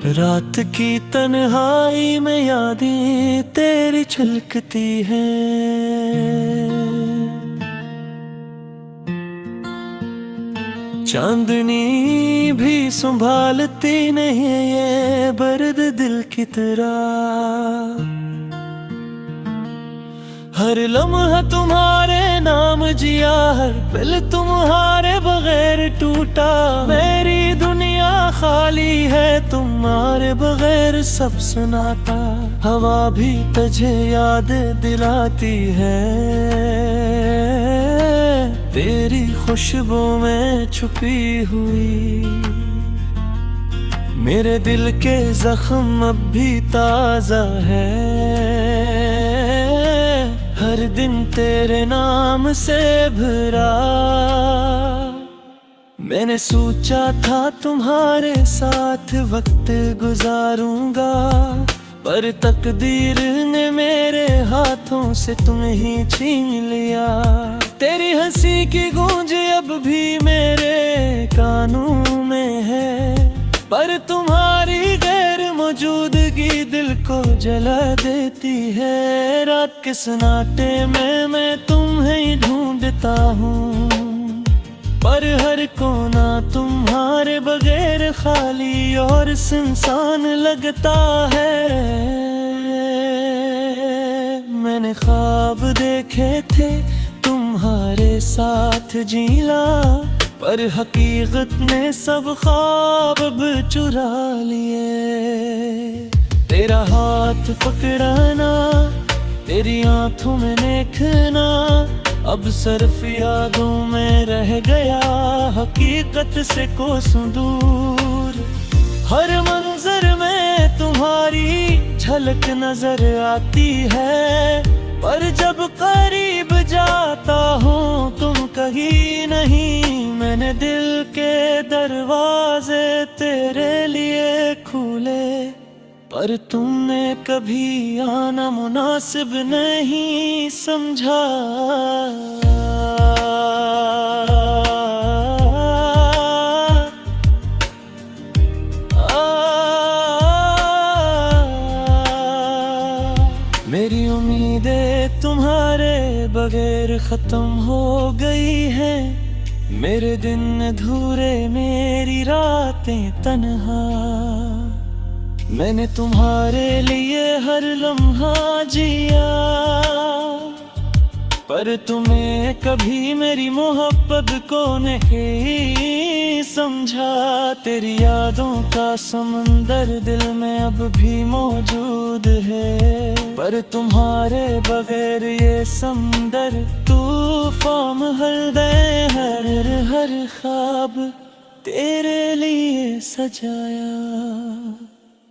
रात की तन्हाई में यादें तेरी छलकती हैं। चांदनी भी संभालती नहीं ये बर्द दिल की तरह। हर लम्हा तुम्हारे नाम जिया, हर पल तुम्हारे बगैर टूटा। मेरी दुनिया खाली है तुम्हारे बगैर सब सुनाता। हवा भी तुझे याद दिलाती है, तेरी खुशबू में छुपी हुई। मेरे दिल के जख्म अब भी ताजा है, हर दिन तेरे नाम से भरा। मैंने सोचा था तुम्हारे साथ वक्त गुजारूंगा, पर तकदीर ने मेरे हाथों से तुम्हें ही छीन लिया। तेरी हंसी की गूंज अब भी मेरे कानों में है, पर तुम्हारी गैर मौजूदगी दिल को जला देती है। रात के सन्नाटे में मैं तुम्हें ही ढूंढता हूँ, पर हर कोना तुम्हारे बगैर खाली और सुनसान लगता है। मैंने ख्वाब देखे थे तुम्हारे साथ जीना, पर हकीकत ने सब ख्वाब अब चुरा लिए। तेरा हाथ पकड़ना, तेरी आंखों में देखना, अब सिर्फ यादों में रह गया, हकीकत से कोसों दूर। हर मंजर में तुम्हारी झलक नजर आती है, पर जब करीब जाता हूँ तुम कहीं नहीं। मैंने दिल के दरवाजे तेरे लिए खोले, पर तुमने कभी आना मुनासिब नहीं समझा। मेरी उम्मीदें तुम्हारे बगैर खत्म हो गई हैं, मेरे दिन अधूरे मेरी रातें तन्हा। मैंने तुम्हारे लिए हर लम्हा जिया, पर तुम्हें कभी मेरी मोहब्बत को नहीं समझा। तेरी यादों का समंदर दिल में अब भी मौजूद है, पर तुम्हारे बगैर ये समंदर तूफान महल दे। हर ख्वाब तेरे लिए सजाया,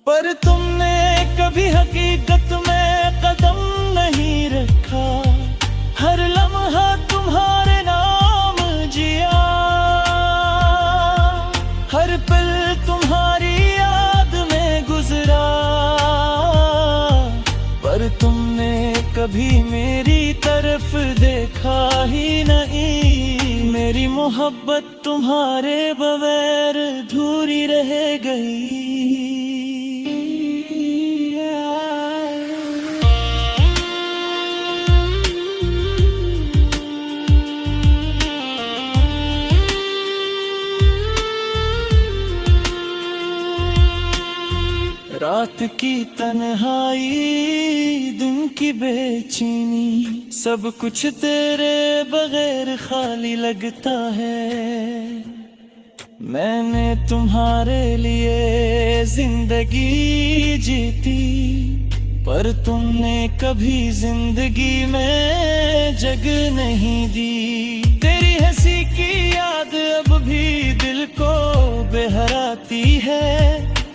पर तुमने कभी हकीकत में कदम नहीं रखा। हर लम्हा तुम्हारे नाम जिया, हर पल तुम्हारी याद में गुजरा, पर तुमने कभी मेरी तरफ देखा ही नहीं। मेरी मोहब्बत तुम्हारे बगैर अधूरी रह गई। रात की तन्हाई, दिन की बेचैनी, सब कुछ तेरे बगैर खाली लगता है। मैंने तुम्हारे लिए जिंदगी जीती, पर तुमने कभी जिंदगी में जगह नहीं दी। तेरी हंसी की याद अब भी दिल को बहराती है,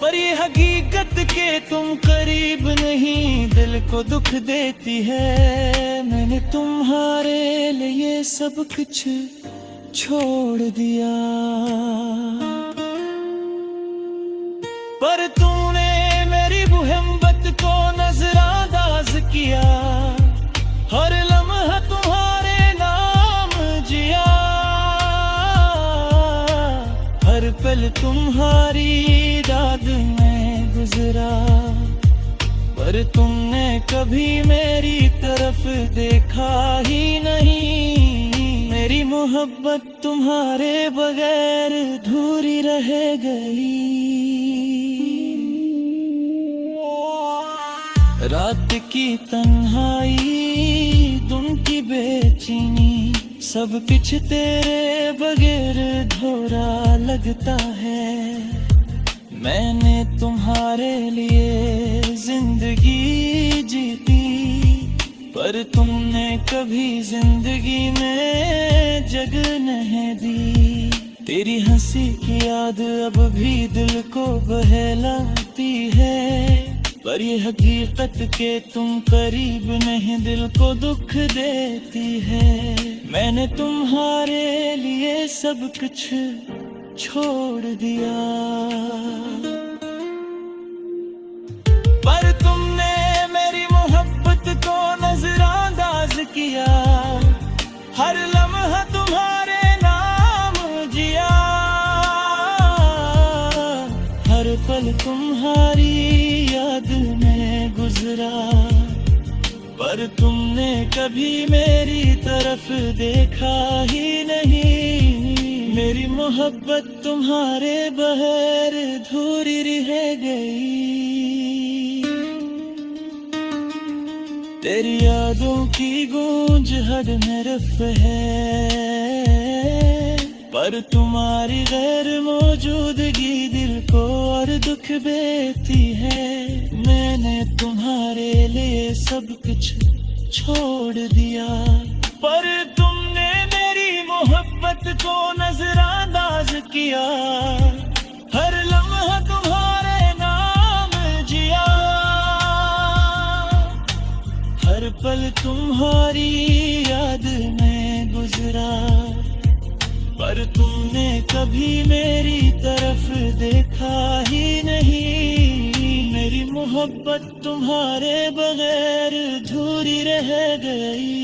पर ये हकीकत के तुम करीब नहीं दिल को दुख देती है। मैंने तुम्हारे लिए सब कुछ छोड़ दिया, पर तूने मेरी मोहब्बत को नजरअंदाज किया। हर लम्हा तुम्हारे नाम जिया, हर पल तुम्हारी याद में गुजरा, पर तुमने कभी मेरी तरफ देखा ही नहीं। मेरी मोहब्बत तुम्हारे बगैर अधूरी रह गई। रात की तन्हाई, दिन की बेचैनी, सब कुछ तेरे बगैर अधूरा लगता है। मैंने तुम्हारे लिए जिंदगी जीती, पर तुमने कभी जिंदगी में जगह नहीं दी। तेरी हंसी की याद अब भी दिल को बहलाती है, पर ये हकीकत के तुम करीब नहीं दिल को दुख देती है। मैंने तुम्हारे लिए सब कुछ छोड़ दिया, पर तुमने मेरी मोहब्बत को नजरअंदाज किया। हर लम्हा तुम्हारे नाम जिया, हर पल तुम्हारी याद में गुजरा, पर तुमने कभी मेरी तरफ देखा ही नहीं। मेरी मोहब्बत तुम्हारे बगैर अधूरी रह गई। तेरी यादों की गूंज हद में रफ है, पर तुम्हारी गैर मौजूदगी दिल को और दुख देती है। मैंने तुम्हारे लिए सब कुछ छोड़ दिया, पर तुमने मेरी मोहब्बत को नजरअंदाज किया। हर लम्हा तुम्हारे नाम जिया, हर पल तुम्हारी याद में गुजरा, पर तुमने कभी मेरी तरफ देखा ही नहीं। मेरी मोहब्बत तुम्हारे बगैर अधूरी रह गई।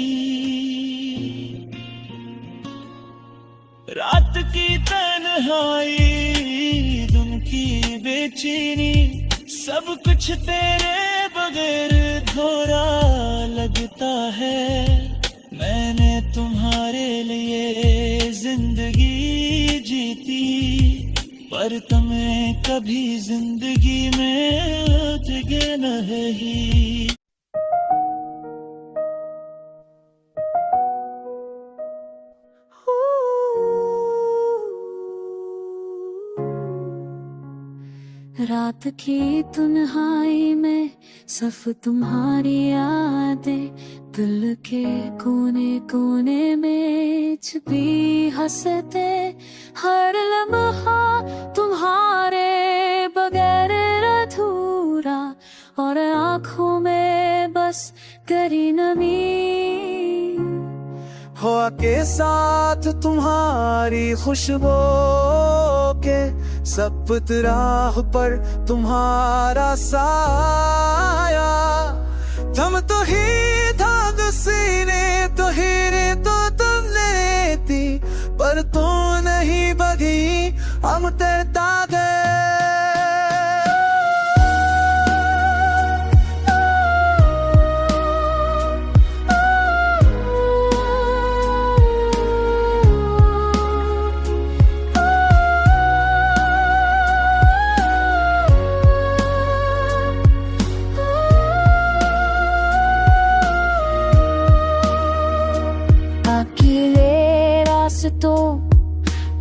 रात की तन्हाई, दिन की बेचैनी, सब कुछ तेरे बगैर अधूरा लगता है। मैंने तुम्हारे लिए जिंदगी जीती, पर तुम्हें कभी जिंदगी में जगह नहीं। रात की तन्हाई में सिर्फ तुम्हारी यादें, दिल के कोने कोने में छुपी हंसते। हर लम्हा तुम्हारे बगैर अधूरा, और आँखों में बस गहरी नमी। हवा के साथ तुम्हारी खुशबू के सपत राह पर तुम्हारा साया। थम तो ही था सीने तो हीरे तो तुम लेती, पर तू नहीं बगी हम तेरता गए।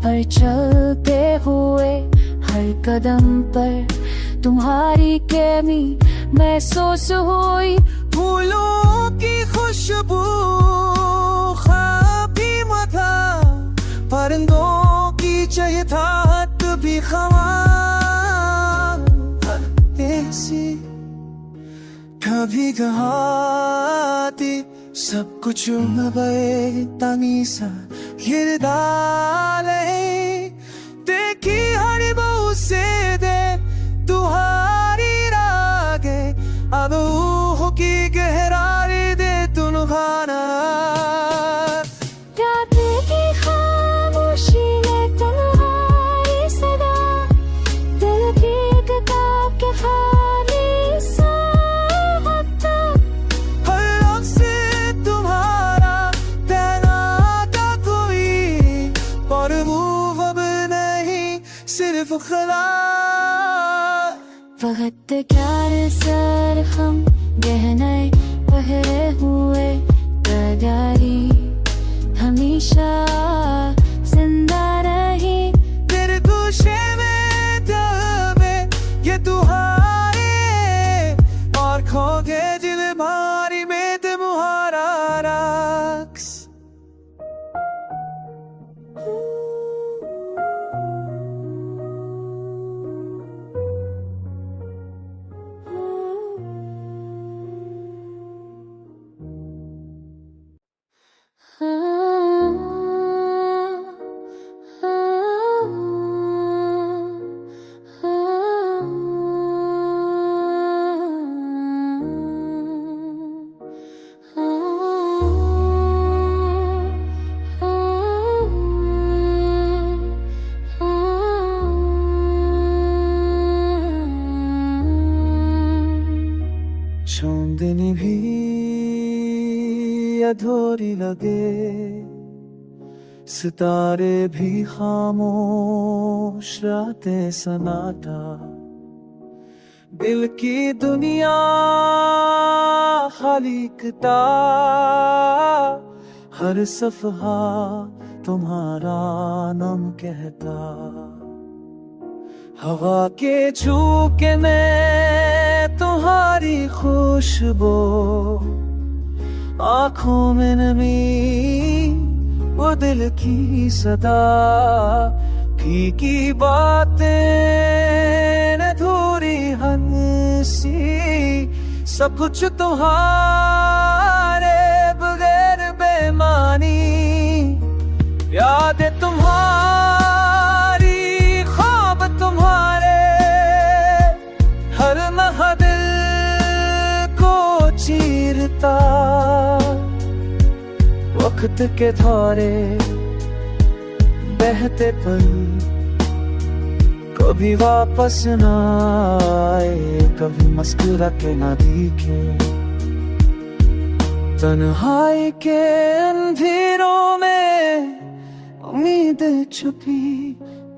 पर चलते हुए हर कदम पर तुम्हारी कमी महसूस हुई। फूलों की खुशबू खाबी मथा, परिंदों की चहचहाहट भी ख़वार। ऐसी कभी कहाती सब कुछ मबे तनी सा गिरदाले। देखी हर बहु से दे तुहारी रागे, अब ऊह की गहराई दे तुन खाना। रात की खामोशी में तुम्हारी सदा, दिल की एक किताब के प्यार सर हम गहने पहरे हुए तैयारी हमेशा जिंदा रही तेरे गुस्से में दबे ये तुम्हारे और खोगे दिल भारी में तुम्हारा रक्स चांदनी भी अधूरी लगे सितारे भी खामोश रातें सन्नाटा दिल की दुनिया खाली किताब हर सफहा तुम्हारा नाम कहता हवा के झोंके में तुम्हारी खुशबू आंखों में नमी वो दिल की सदा फीकी बातें अधूरी हंसी सब कुछ तुम्हारे बगैर बेमानी यादें तुम्हारी ख्वाब तुम्हारे हर महदिल को चीरता वक्त के धारे बहते पल कभी वापस न आए कभी मुस्कुरा के न दिखे तन्हाई के अंधेरों में उम्मीद छुपी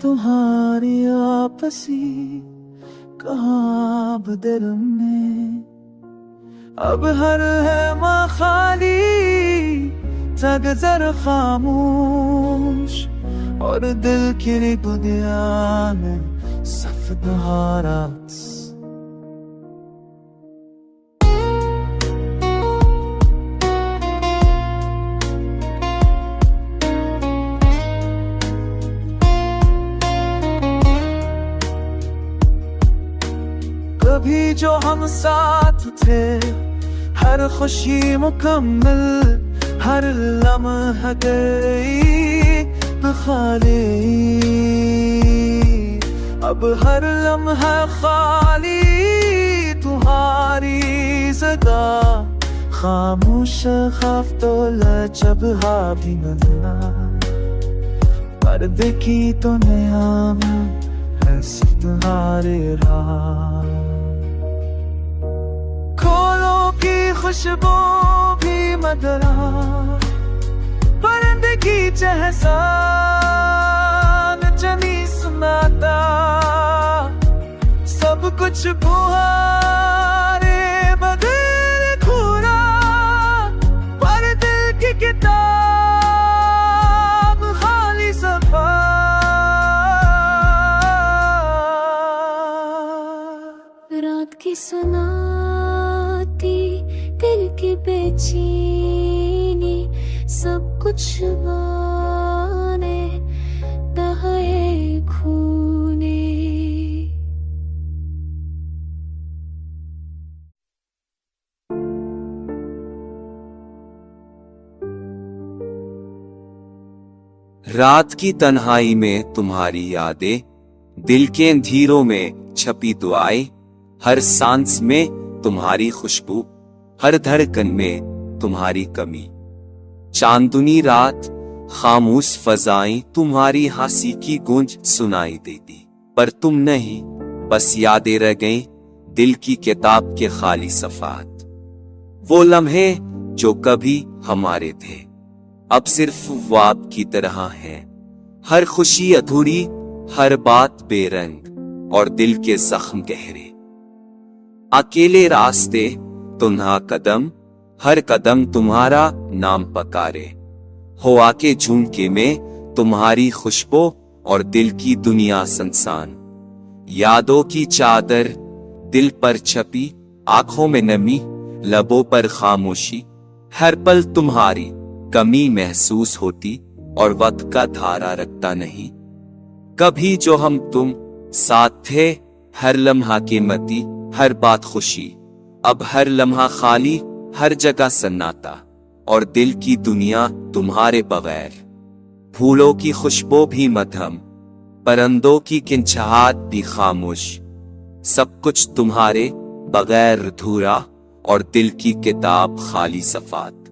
तुम्हारी आपसी कहाँ दिल में अब हर है माँ खाली तगजर खामोश और दिल की दुनिया में सफ दहारात कभी जो हम साथ थे हर खुशी मुकम्मल हर लम्हा गई खाली अब हर लम्हा खाली तुम्हारी सदा खामोश खौफ तो जब भी मिलना पर्दे की तो नियाम है सिर्फ तुम्हारे राह खोलों की खुशबू भी मदरा परिंदे की चहसान जमी सुनाता सब कुछ बुहारे बगैर खुरा पर दिल की किताब खाली सफा रात की सुनाती दिल की बेचैनी सब कुछ माने दहाए खूने रात की तन्हाई में तुम्हारी यादें दिल के अंधेरों में छपी दुआएं हर सांस में तुम्हारी खुशबू हर धड़कन में तुम्हारी कमी चांदनी रात खामोश फजाएं तुम्हारी हंसी की गूंज सुनाई देती पर तुम नहीं बस यादें रह गई दिल की किताब के खाली सफात वो लम्हे जो कभी हमारे थे अब सिर्फ ख्वाब की तरह है हर खुशी अधूरी हर बात बेरंग और दिल के जख्म गहरे अकेले रास्ते तुम्हारा कदम, हर कदम तुम्हारा नाम पकारे। हवा के झुमके में तुम्हारी खुशबू और दिल की दुनिया संसान। यादों की चादर दिल पर छपी, आंखों में नमी, लबों पर खामोशी। हर पल तुम्हारी कमी महसूस होती और वक्त का धारा रखता नहीं। कभी जो हम तुम साथ थे, हर लम्हा कीमती, हर बात खुशी। अब हर लम्हा खाली, हर जगह सन्नाटा, और दिल की दुनिया तुम्हारे बगैर। फूलों की खुशबू भी मध्यम, परिंदों की किंचाहट भी खामोश। सब कुछ तुम्हारे बगैर अधूरा, और दिल की किताब खाली सफात।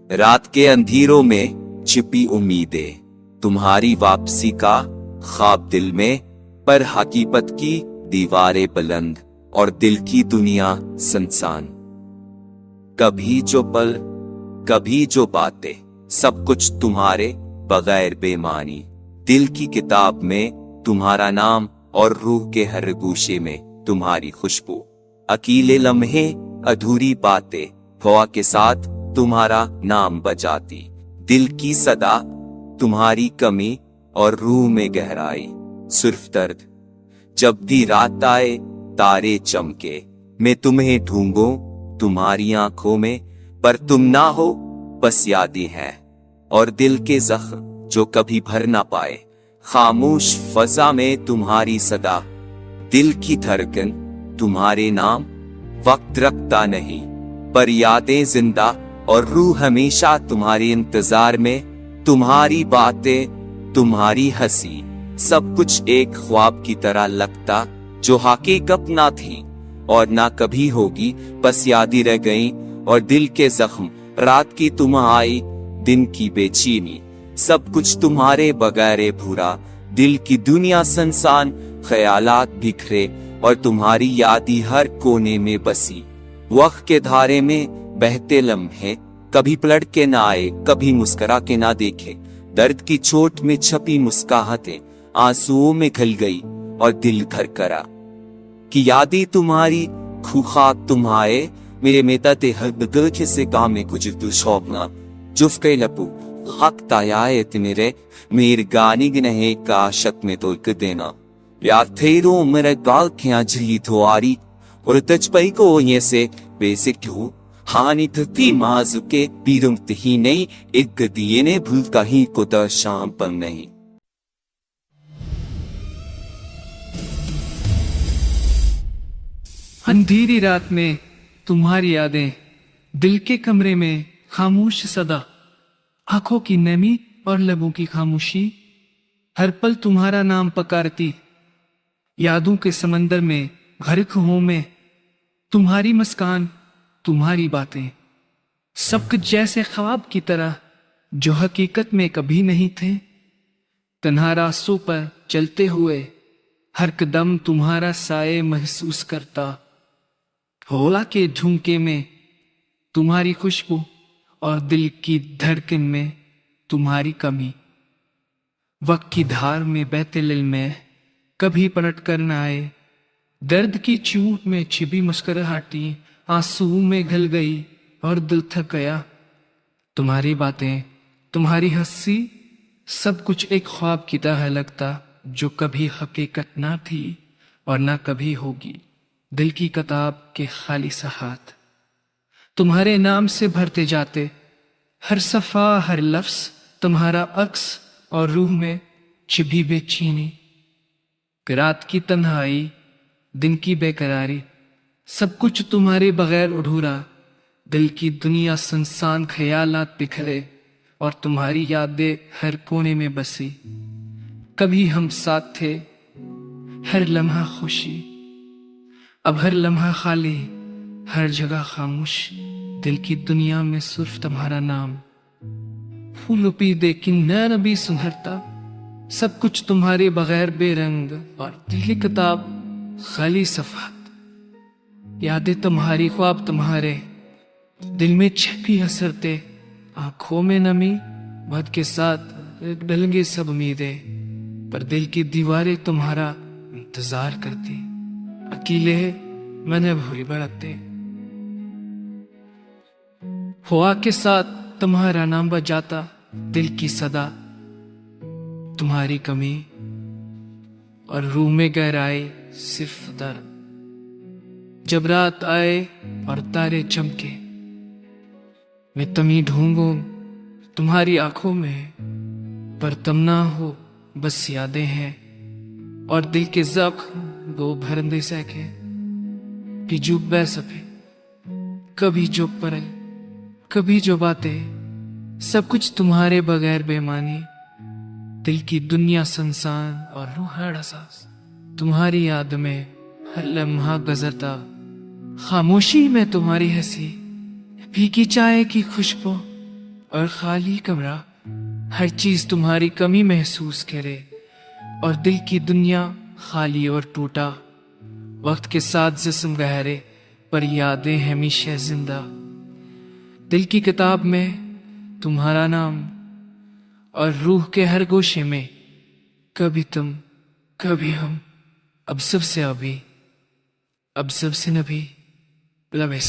रात के अंधेरों में छिपी उम्मीदें, तुम्हारी वापसी का ख्वाब दिल में, पर हकीकत की दीवारें बुलंद और दिल की दुनिया सुनसान। कभी जो पल, कभी जो बातें, सब कुछ तुम्हारे बगैर बेमानी। दिल की किताब में तुम्हारा नाम, और रूह के हर गोशे में तुम्हारी खुशबू। अकेले लम्हे, अधूरी बातें, हवा के साथ तुम्हारा नाम बजाती। दिल की सदा तुम्हारी कमी, और रूह में गहराई सिर्फ दर्द। जब भी रात आए, तारे चमके, मैं तुम्हें ढूंढूं तुम्हारी आंखों में, पर तुम ना हो, बस यादें हैं और दिल के जख्म जो कभी भर ना पाए। खामोश फजा में तुम्हारी सदा, दिल की धड़कन तुम्हारे नाम। वक्त रखता नहीं, पर यादें जिंदा, और रूह हमेशा तुम्हारे इंतजार में। तुम्हारी बातें, तुम्हारी हंसी, सब कुछ एक ख्वाब की तरह लगता, जो हकीकत ना थी और ना कभी होगी, बस यादें रह गईं और दिल के जख्म। रात की तुम आई, दिन की बेचैनी, सब कुछ तुम्हारे बगैर भूरा। दिल की दुनिया सुनसान, ख्यालात बिखरे, और तुम्हारी यादें हर कोने में बसी। वक्त के धारे में बहते लम्हे, कभी पलट के ना आए, कभी मुस्कुरा के ना देखे। दर्द की चोट में छपी मुस्कुराहटें आंसुओं में घल गई, और दिल घर करा कि यादें तुम्हारी खूखाक तुम्हारे। मेरे मेता ते हर बदल के से काम में कुछ तू शौकना जुफ के लपू हक तायाए मेरे। मेरे गानी गिनहे का शक में तो एक देना याद थे रो मेरे गाल क्या झी थोआरी, और तच पई को ये से बेसिक क्यों हानि थी माजुके पीरुम ही नहीं। एक दिए ने भूल कहीं को द शाम पर नहीं। अंधेरी रात में तुम्हारी यादें, दिल के कमरे में खामोश सदा। आंखों की नमी और लबों की खामोशी, हर पल तुम्हारा नाम पुकारती। यादों के समंदर में गर्क हूं मैं, तुम्हारी मुस्कान, तुम्हारी बातें, सब कुछ जैसे ख्वाब की तरह, जो हकीकत में कभी नहीं थे। तन्हा रास्तों पर चलते हुए हर कदम तुम्हारा साये महसूस करता। हवा के झुमके में तुम्हारी खुशबू, और दिल की धड़कन में तुम्हारी कमी। वक्त की धार में बहते लिल में कभी पलट कर न आए। दर्द की चोट में छिपी मुस्कुराहटी आंसू में घल गई, और दिल थक गया। तुम्हारी बातें, तुम्हारी हंसी, सब कुछ एक ख्वाब की तरह लगता, जो कभी हकीकत ना थी और ना कभी होगी। दिल की किताब के खाली सहात तुम्हारे नाम से भरते जाते। हर सफा, हर लफ्ज तुम्हारा अक्स, और रूह में छिपी बेचैनी। रात की तन्हाई, दिन की बेकरारी, सब कुछ तुम्हारे बगैर अधूरा। दिल की दुनिया सुनसान, ख्यालात बिखरे, और तुम्हारी यादें हर कोने में बसी। कभी हम साथ थे, हर लम्हा खुशी, अब हर लम्हा खाली, हर जगह खामोश। दिल की दुनिया में सिर्फ तुम्हारा नाम। फूल पी लेकिन नैन भी सुनहरता, सब कुछ तुम्हारे बगैर बेरंग, और दिल की किताब खाली सफात। यादें तुम्हारी, ख्वाब तुम्हारे, दिल में छिपी हसरते, आंखों में नमी, वक्त के साथ ढलेंगे सब उम्मीदें, पर दिल की दीवारें तुम्हारा इंतजार करती। अकेले मैंने भूरी बरतते हुआ के साथ तुम्हारा नाम बजाता दिल की सदा, तुम्हारी कमी और रूह में गहराई सिर्फ दर्द। जब रात आए और तारे चमके, मैं तुम्हें ढूंढूं तुम्हारी आंखों में, पर तुम ना हो बस यादें हैं और दिल के जख्म वो भर दे सके कि जो बह सके। कभी जो परल, कभी जो बातें, सब कुछ तुम्हारे बगैर बेमानी। दिल की दुनिया संसान और रूह हर एहसास तुम्हारी याद में हर लम्हा गुजरता। खामोशी में तुम्हारी हंसी, फीकी चाय की खुशबू और खाली कमरा, हर चीज तुम्हारी कमी महसूस करे और दिल की दुनिया खाली और टूटा। वक्त के साथ जिस्म गहरे पर यादें हमेशा जिंदा। दिल की किताब में तुम्हारा नाम और रूह के हर गोशे में कभी तुम कभी हम, अब सबसे अभी, अब सबसे नबी। लव